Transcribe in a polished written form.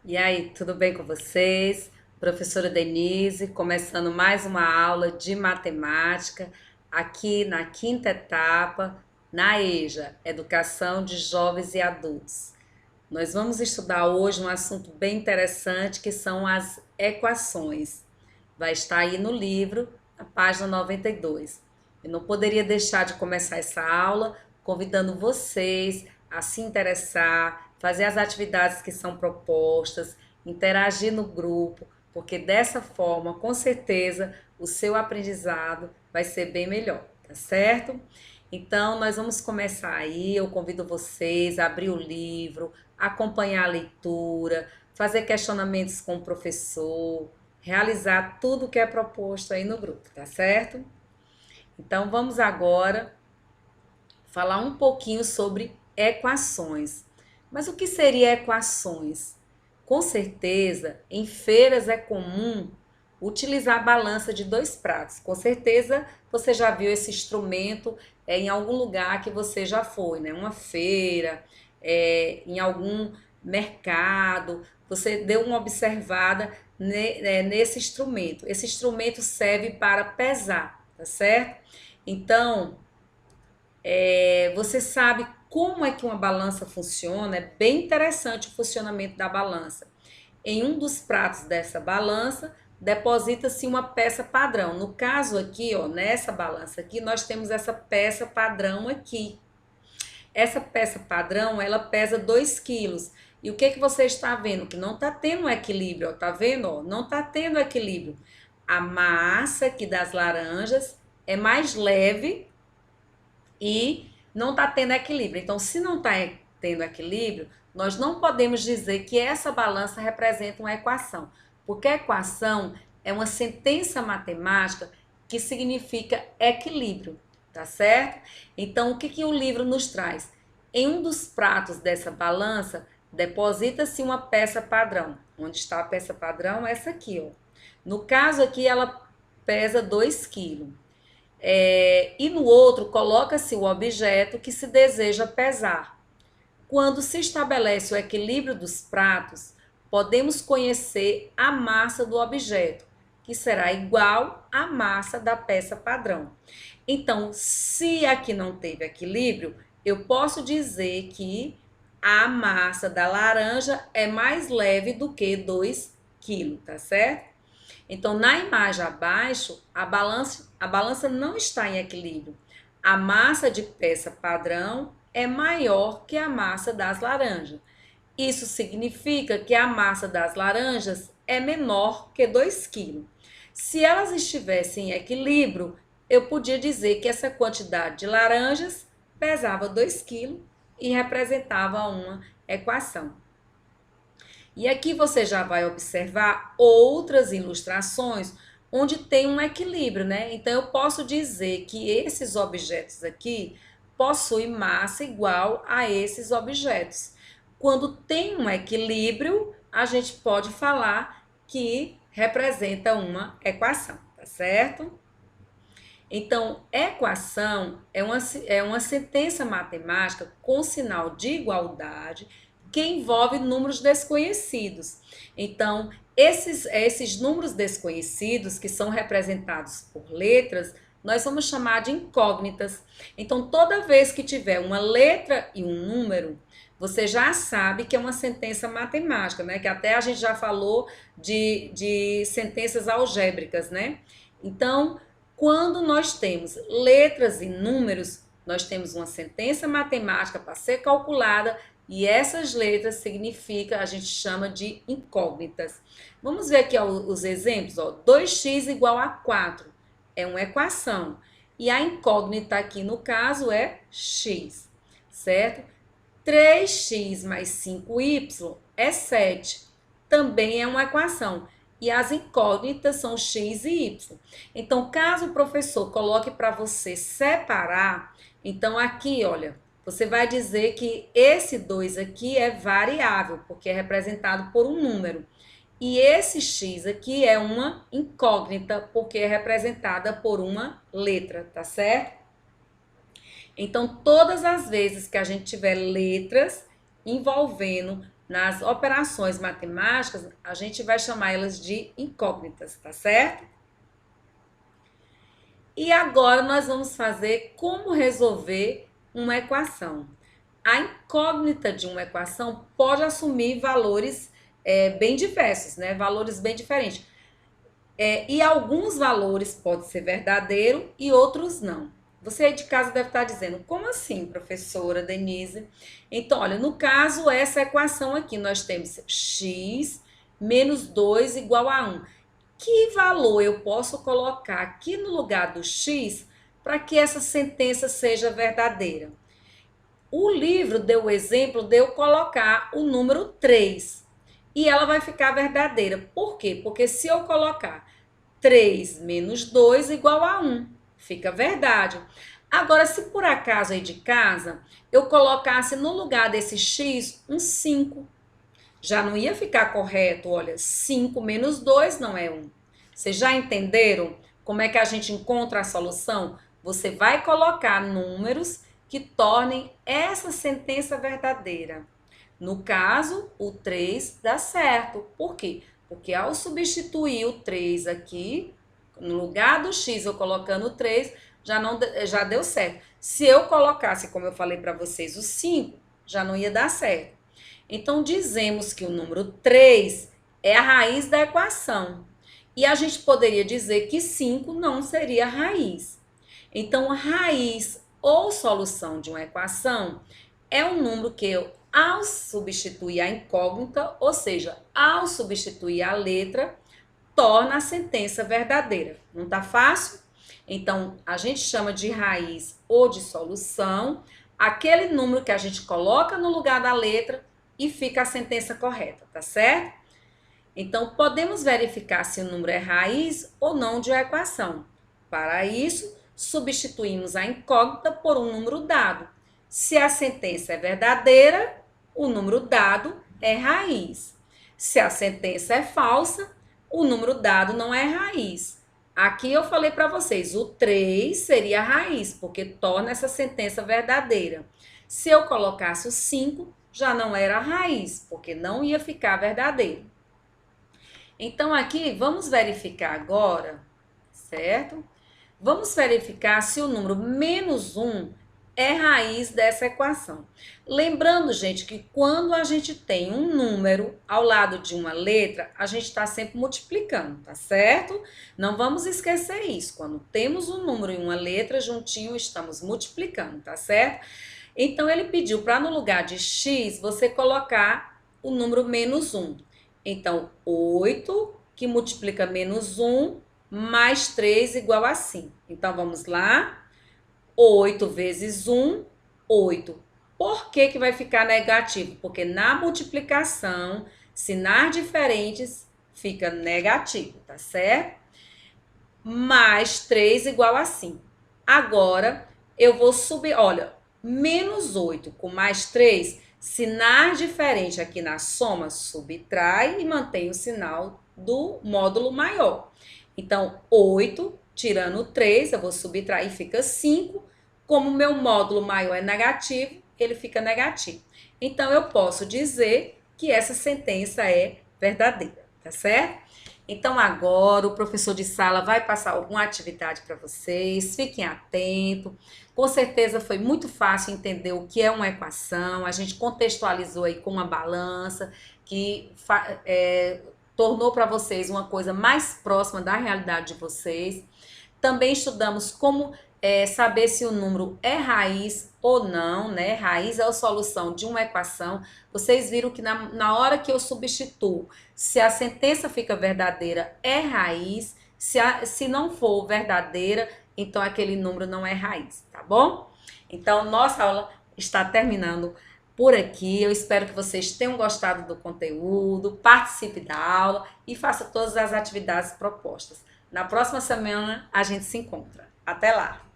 E aí, tudo bem com vocês? Professora Denise, começando mais uma aula de matemática aqui na quinta etapa, na EJA, Educação de Jovens e Adultos. Nós vamos estudar hoje um assunto bem interessante que são as equações. Vai estar aí no livro, na página 92. Eu não poderia deixar de começar essa aula convidando vocês a se interessar, fazer as atividades que são propostas, interagir no grupo, porque dessa forma, com certeza, o seu aprendizado vai ser bem melhor, tá certo? Então, nós vamos começar aí. Eu convido vocês a abrir o livro, acompanhar a leitura, fazer questionamentos com o professor, realizar tudo o que é proposto aí no grupo, tá certo? Então, vamos agora falar um pouquinho sobre equações. Mas o que seria equações? Com certeza, em feiras é comum utilizar a balança de dois pratos. Com certeza, você já viu esse instrumento em algum lugar que você já foi, né? Uma feira, em algum mercado. Você deu uma observada nesse instrumento. Esse instrumento serve para pesar, tá certo? Então, você sabe como é que uma balança funciona? É bem interessante o funcionamento da balança. Em um dos pratos dessa balança, deposita-se uma peça padrão. No caso aqui, ó, nessa balança aqui, nós temos essa peça padrão aqui. Essa peça padrão, ela pesa 2 quilos. E o que que você está vendo? Que não está tendo um equilíbrio, ó, tá vendo? Ó? Não está tendo equilíbrio. A massa aqui das laranjas é mais leve e não está tendo equilíbrio. Então, se não está tendo equilíbrio, nós não podemos dizer que essa balança representa uma equação, porque a equação é uma sentença matemática que significa equilíbrio, tá certo? Então, o que que o livro nos traz? Em um dos pratos dessa balança, deposita-se uma peça padrão. Onde está a peça padrão? Essa aqui, ó. No caso aqui, ela pesa 2 quilos. E no outro, coloca-se o objeto que se deseja pesar. Quando se estabelece o equilíbrio dos pratos, podemos conhecer a massa do objeto, que será igual à massa da peça padrão. Então, se aqui não teve equilíbrio, eu posso dizer que a massa da laranja é mais leve do que 2 quilos, tá certo? Então, na imagem abaixo, a balança não está em equilíbrio. A massa de peça padrão é maior que a massa das laranjas. Isso significa que a massa das laranjas é menor que 2 quilos. Se elas estivessem em equilíbrio, eu podia dizer que essa quantidade de laranjas pesava 2 quilos e representava uma equação. E aqui você já vai observar outras ilustrações onde tem um equilíbrio, né? Então, eu posso dizer que esses objetos aqui possuem massa igual a esses objetos. Quando tem um equilíbrio, a gente pode falar que representa uma equação, tá certo? Então, equação é uma sentença matemática com sinal de igualdade que envolve números desconhecidos. Então, esses números desconhecidos, que são representados por letras, nós vamos chamar de incógnitas. Então, toda vez que tiver uma letra e um número, você já sabe que é uma sentença matemática, né? Que até a gente já falou de sentenças algébricas, né? Então, quando nós temos letras e números, nós temos uma sentença matemática para ser calculada e essas letras significa, a gente chama de incógnitas. Vamos ver aqui ó, os exemplos. Ó. 2x igual a 4 é uma equação. E a incógnita aqui no caso é x, certo? 3x mais 5y é 7. Também é uma equação. E as incógnitas são x e y. Então, caso o professor coloque para você separar, então aqui, olha, você vai dizer que esse 2 aqui é variável, porque é representado por um número. E esse x aqui é uma incógnita, porque é representada por uma letra, tá certo? Então, todas as vezes que a gente tiver letras envolvendo nas operações matemáticas, a gente vai chamar elas de incógnitas, tá certo? E agora nós vamos fazer como resolver uma equação. A incógnita de uma equação pode assumir valores bem diversos, né? Valores bem diferentes. E alguns valores podem ser verdadeiro e outros não. Você aí de casa deve estar dizendo, como assim, professora Denise? Então, olha, no caso, essa equação aqui, nós temos x menos 2 igual a 1. Que valor eu posso colocar aqui no lugar do x para que essa sentença seja verdadeira? O livro deu o exemplo de eu colocar o número 3 e ela vai ficar verdadeira. Por quê? Porque se eu colocar 3 menos 2 igual a 1, fica verdade. Agora, se por acaso aí de casa eu colocasse no lugar desse x um 5, já não ia ficar correto. Olha, 5 menos 2 não é 1. Vocês já entenderam como é que a gente encontra a solução? Você vai colocar números que tornem essa sentença verdadeira. No caso, o 3 dá certo. Por quê? Porque ao substituir o 3 aqui, no lugar do x eu colocando o 3, já deu certo. Se eu colocasse, como eu falei para vocês, o 5, já não ia dar certo. Então, dizemos que o número 3 é a raiz da equação. E a gente poderia dizer que 5 não seria a raiz. Então, a raiz ou solução de uma equação é um número que eu, ao substituir a incógnita, ou seja, ao substituir a letra, torna a sentença verdadeira. Não está fácil? Então, a gente chama de raiz ou de solução aquele número que a gente coloca no lugar da letra e fica a sentença correta, tá certo? Então, podemos verificar se o número é raiz ou não de uma equação. Para isso, substituímos a incógnita por um número dado. Se a sentença é verdadeira, o número dado é raiz. Se a sentença é falsa, o número dado não é raiz. Aqui eu falei para vocês, o 3 seria a raiz, porque torna essa sentença verdadeira. Se eu colocasse o 5, já não era a raiz, porque não ia ficar verdadeiro. Então, aqui, vamos verificar agora, certo? Vamos verificar se o número menos 1 é raiz dessa equação. Lembrando, gente, que quando a gente tem um número ao lado de uma letra, a gente está sempre multiplicando, tá certo? Não vamos esquecer isso. Quando temos um número e uma letra juntinho, estamos multiplicando, tá certo? Então, ele pediu para no lugar de x, você colocar o número menos 1. Então, 8, que multiplica menos 1, mais 3 igual a 5. Então, vamos lá. 8 vezes 1, 8. Por que que vai ficar negativo? Porque na multiplicação, sinais diferentes, fica negativo, tá certo? Mais 3 igual a 5. Agora, eu vou subir, olha, menos 8 com mais 3, sinais diferentes aqui na soma, subtrai e mantém o sinal do módulo maior. Então, 8, tirando 3, eu vou subtrair, fica 5. Como o meu módulo maior é negativo, ele fica negativo. Então, eu posso dizer que essa sentença é verdadeira, tá certo? Então, agora o professor de sala vai passar alguma atividade para vocês, fiquem atentos. Com certeza foi muito fácil entender o que é uma equação, a gente contextualizou aí com uma balança, que tornou para vocês uma coisa mais próxima da realidade de vocês. Também estudamos como saber se o número é raiz ou não, né? Raiz é a solução de uma equação. Vocês viram que na hora que eu substituo, se a sentença fica verdadeira, é raiz. Se não for verdadeira, então aquele número não é raiz, tá bom? Então, nossa aula está terminando por aqui. Eu espero que vocês tenham gostado do conteúdo, participe da aula e faça todas as atividades propostas. Na próxima semana, a gente se encontra. Até lá!